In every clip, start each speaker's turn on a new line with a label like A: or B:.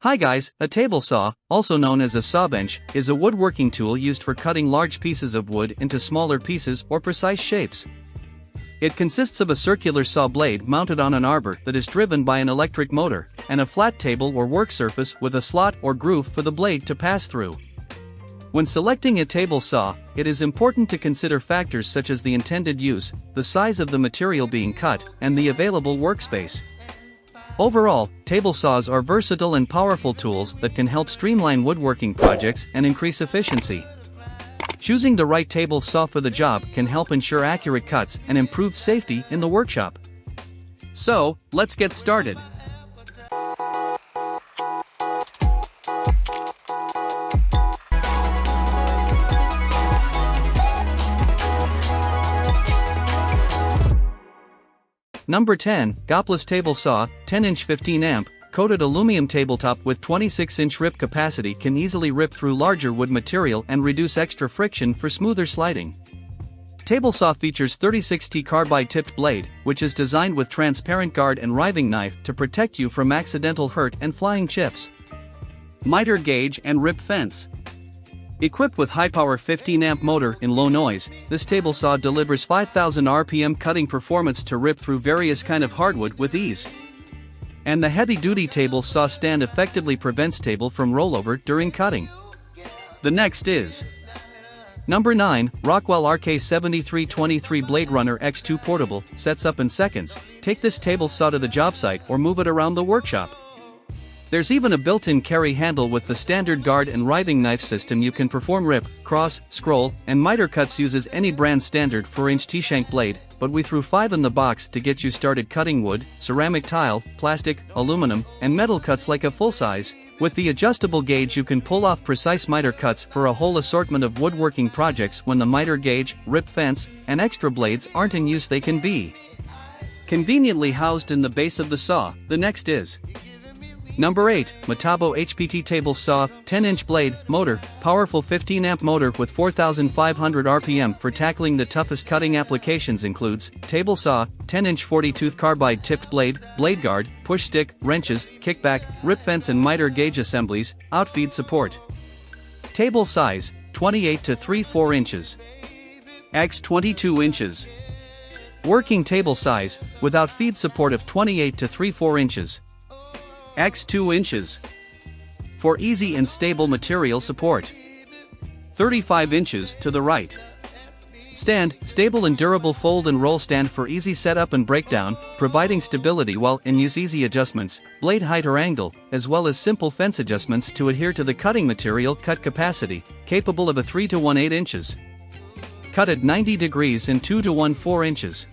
A: Hi guys, a table saw, also known as a sawbench, is a woodworking tool used for cutting large pieces of wood into smaller pieces or precise shapes. It consists of a circular saw blade mounted on an arbor that is driven by an electric motor, and a flat table or work surface with a slot or groove for the blade to pass through. When selecting a table saw, it is important to consider factors such as the intended use, the size of the material being cut, and the available workspace. Overall, table saws are versatile and powerful tools that can help streamline woodworking projects and increase efficiency. Choosing the right table saw for the job can help ensure accurate cuts and improve safety in the workshop. So, let's get started. Number 10, Goplus Table Saw, 10-inch 15-amp, coated aluminum tabletop with 26-inch rip capacity can easily rip through larger wood material and reduce extra friction for smoother sliding. Table saw features 36T carbide-tipped blade, which is designed with transparent guard and riving knife to protect you from accidental hurt and flying chips. Miter gauge and rip fence. Equipped with high-power 15-amp motor in low noise, this table saw delivers 5,000 RPM cutting performance to rip through various kind of hardwood with ease. And the heavy-duty table saw stand effectively prevents table from rollover during cutting. The next is Number 9, Rockwell RK7323 BladeRunner X2 Portable, sets up in seconds. Take this table saw to the job site or move it around the workshop. There's even a built-in carry handle with the standard guard and riving knife system. You can perform rip, cross, scroll, and miter cuts. Uses any brand standard 4-inch T-shank blade, but we threw 5 in the box to get you started cutting wood, ceramic tile, plastic, aluminum, and metal cuts like a full-size. With the adjustable gauge you can pull off precise miter cuts for a whole assortment of woodworking projects. When the miter gauge, rip fence, and extra blades aren't in use, they can be conveniently housed in the base of the saw. The next is Number 8, Metabo HPT Table Saw, 10-inch blade, motor, powerful 15-amp motor with 4,500 RPM for tackling the toughest cutting applications. Includes table saw, 10-inch 40-tooth carbide-tipped blade, blade guard, push stick, wrenches, kickback, rip fence and miter gauge assemblies, outfeed support. Table size, 28 to 3/4 inches. X 22 inches. Working table size, without feed support of 28 to 3/4 inches. X 2 inches. For easy and stable material support. 35 inches to the right. Stand, stable and durable fold and roll stand for easy setup and breakdown, providing stability while in use. Easy adjustments, blade height or angle, as well as simple fence adjustments to adhere to the cutting material. Cut capacity, capable of a 3 to 1/8 inches. Cut at 90 degrees and 2 to 1/4 inches.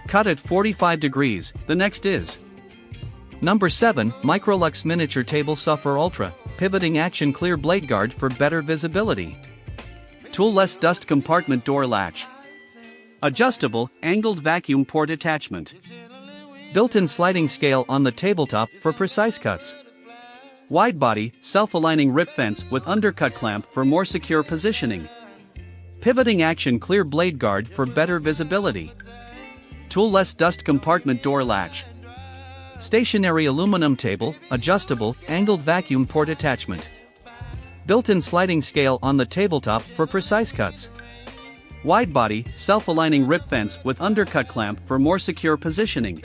A: Cut at 45 degrees. The next is Number 7, MicroLux Miniature Table Saw for Ultra, Pivoting Action Clear Blade Guard for better visibility. Toolless dust compartment door latch. Adjustable, angled vacuum port attachment. Built-in sliding scale on the tabletop for precise cuts. Wide body, self-aligning rip fence with undercut clamp for more secure positioning. Pivoting action clear blade guard for better visibility. Toolless dust compartment door latch. Stationary aluminum table, adjustable, angled vacuum port attachment. Built-in sliding scale on the tabletop for precise cuts. Wide body, self-aligning rip fence with undercut clamp for more secure positioning.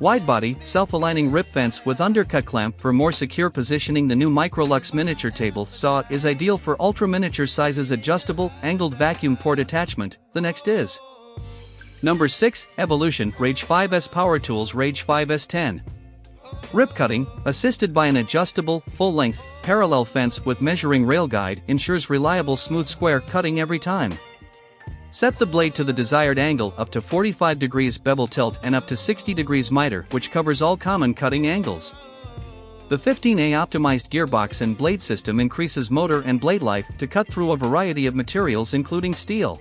A: Wide body, self-aligning rip fence with undercut clamp for more secure positioning. The new MicroLux Miniature Table Saw is ideal for ultra-miniature sizes. Adjustable, angled vacuum port attachment. The next is Number 6, Evolution Rage 5S Power Tools Rage 5S10. Rip cutting, assisted by an adjustable, full-length, parallel fence with measuring rail guide, ensures reliable smooth square cutting every time. Set the blade to the desired angle up to 45 degrees bevel tilt and up to 60 degrees miter, which covers all common cutting angles. The 15A optimized gearbox and blade system increases motor and blade life to cut through a variety of materials including steel.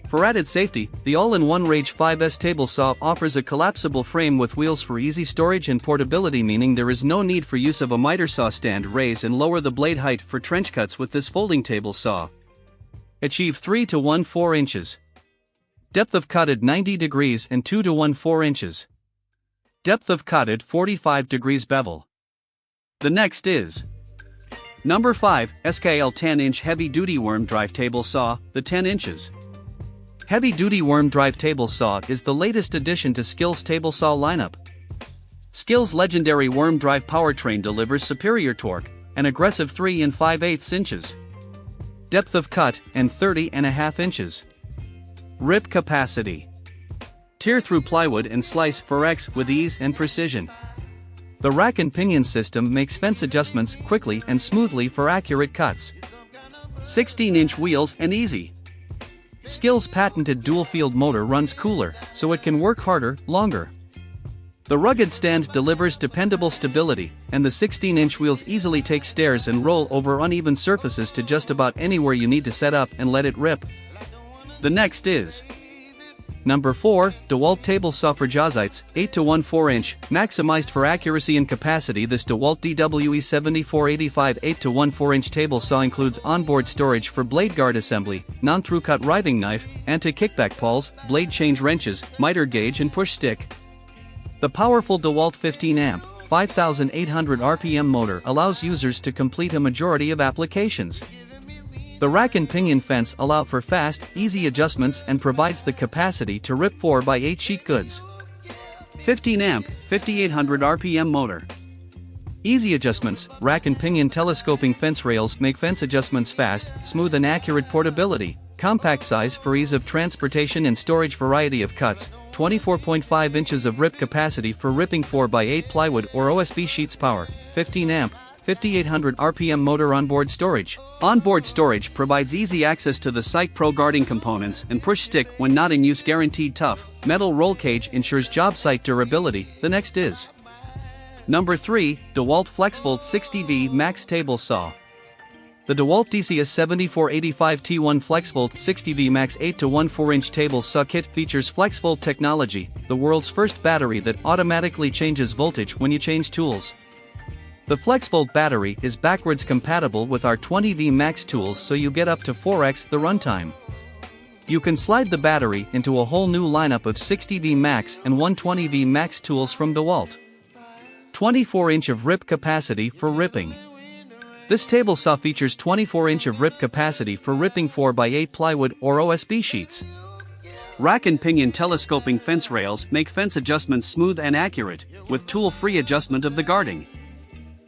A: For added safety, the all-in-one Rage 5S Table Saw offers a collapsible frame with wheels for easy storage and portability, meaning there is no need for use of a miter saw stand. Raise and lower the blade height for trench cuts with this folding table saw. Achieve 3 to 1/4 inches. Depth of cut at 90 degrees and 2 to 1/4 inches. Depth of cut at 45 degrees bevel. The next is Number 5, SKIL 10-inch heavy-duty worm drive table saw, the 10 inches. Heavy-duty worm drive table saw is the latest addition to SKIL's table saw lineup. SKIL's legendary worm drive powertrain delivers superior torque, an aggressive 3 5/8 inches. Depth of cut, and 30.5 inches. Rip capacity. Tear through plywood and slice FLEX with ease and precision. The rack and pinion system makes fence adjustments quickly and smoothly for accurate cuts. 16-inch wheels and easy. SKIL's patented dual-field motor runs cooler, so it can work harder, longer. The rugged stand delivers dependable stability, and the 16-inch wheels easily take stairs and roll over uneven surfaces to just about anywhere you need to set up and let it rip. The next is Number 4, DEWALT Table Saw for Josites, 8-1 4-inch, maximized for accuracy and capacity. This DEWALT DWE7485 8-1 4-inch table saw includes onboard storage for blade guard assembly, non-through-cut riving knife, anti-kickback pawls, blade change wrenches, miter gauge and push stick. The powerful DEWALT 15-amp, 5,800 RPM motor allows users to complete a majority of applications. The rack and pinion fence allow for fast, easy adjustments and provides the capacity to rip 4x8 sheet goods. 15-amp, 5,800 RPM motor. Easy adjustments, rack and pinion telescoping fence rails make fence adjustments fast, smooth and accurate. Portability, compact size for ease of transportation and storage. Variety of cuts, 24.5 inches of rip capacity for ripping 4x8 plywood or OSB sheets. Power, 15-amp. 5,800 RPM motor. Onboard storage. Onboard storage provides easy access to the Site Pro guarding components and push stick when not in use. Guaranteed tough, metal roll cage ensures job site durability. The next is Number 3, DEWALT FLEXVOLT 60V Max Table Saw. The DEWALT DCS7485 T1 FLEXVOLT 60V Max 8-1 4-inch table saw kit features FLEXVOLT technology, the world's first battery that automatically changes voltage when you change tools. The FLEXVOLT battery is backwards compatible with our 20V Max tools, so you get up to 4x the runtime. You can slide the battery into a whole new lineup of 60V Max and 120V Max tools from DEWALT. 24-inch of rip capacity for ripping. This table saw features 24-inch of rip capacity for ripping 4x8 plywood or OSB sheets. Rack and pinion telescoping fence rails make fence adjustments smooth and accurate, with tool-free adjustment of the guarding.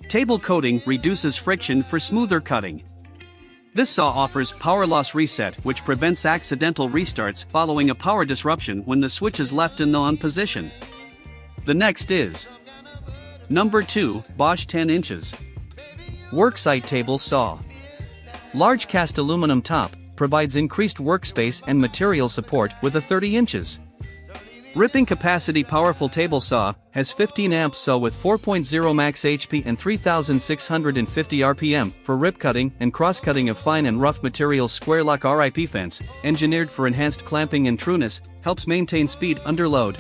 A: Table coating reduces friction for smoother cutting. This saw offers power loss reset, which prevents accidental restarts following a power disruption when the switch is left in the on position. The next is Number 2, BOSCH 10 inches. Worksite Table Saw. Large cast aluminum top, provides increased workspace and material support with a 30 inches. Ripping capacity. Powerful table saw, has 15-amp saw with 4.0 max HP and 3,650 RPM for rip cutting and cross-cutting of fine and rough materials. Square lock RIP fence, engineered for enhanced clamping and trueness, helps maintain speed under load.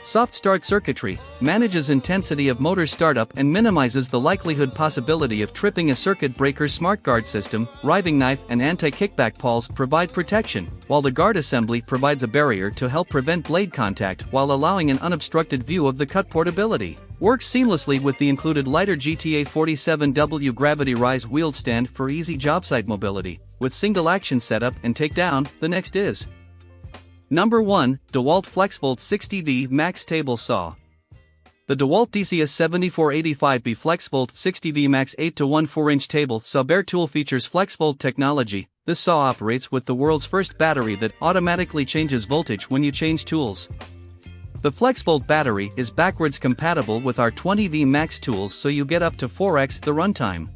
A: Soft start circuitry, manages intensity of motor startup and minimizes the likelihood possibility of tripping. A circuit breaker. Smart guard system, riving knife and anti-kickback pawls provide protection, while the guard assembly provides a barrier to help prevent blade contact while allowing an unobstructed view of the cut. Portability, works seamlessly with the included lighter GTA 47W gravity rise wheeled stand for easy job site mobility, with single action setup and takedown. The next is Number 1, DEWALT FLEXVOLT 60V Max Table Saw. The DEWALT DCS7485B FLEXVOLT 60V Max 8-1 4-inch table saw bare tool features FLEXVOLT technology. This saw operates with the world's first battery that automatically changes voltage when you change tools. The FLEXVOLT battery is backwards compatible with our 20V Max tools, so you get up to 4x the runtime.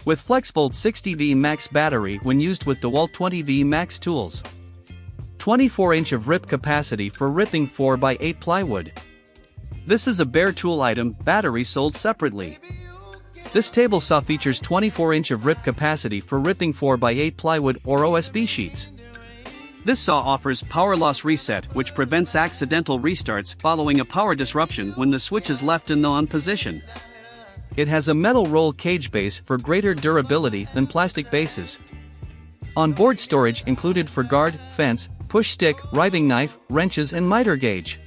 A: With FLEXVOLT 60V Max battery when used with DEWALT 20V Max tools. 24-inch of rip capacity for ripping 4x8 plywood. This is a bare tool item, battery sold separately. This table saw features 24-inch of rip capacity for ripping 4x8 plywood or OSB sheets. This saw offers power loss reset, which prevents accidental restarts following a power disruption when the switch is left in the on position. It has a metal roll cage base for greater durability than plastic bases. On-board storage included for guard, fence, push stick, riving knife, wrenches and miter gauge.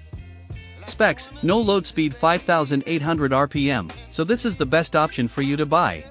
A: Specs: no load speed 5800 RPM, so this is the best option for you to buy.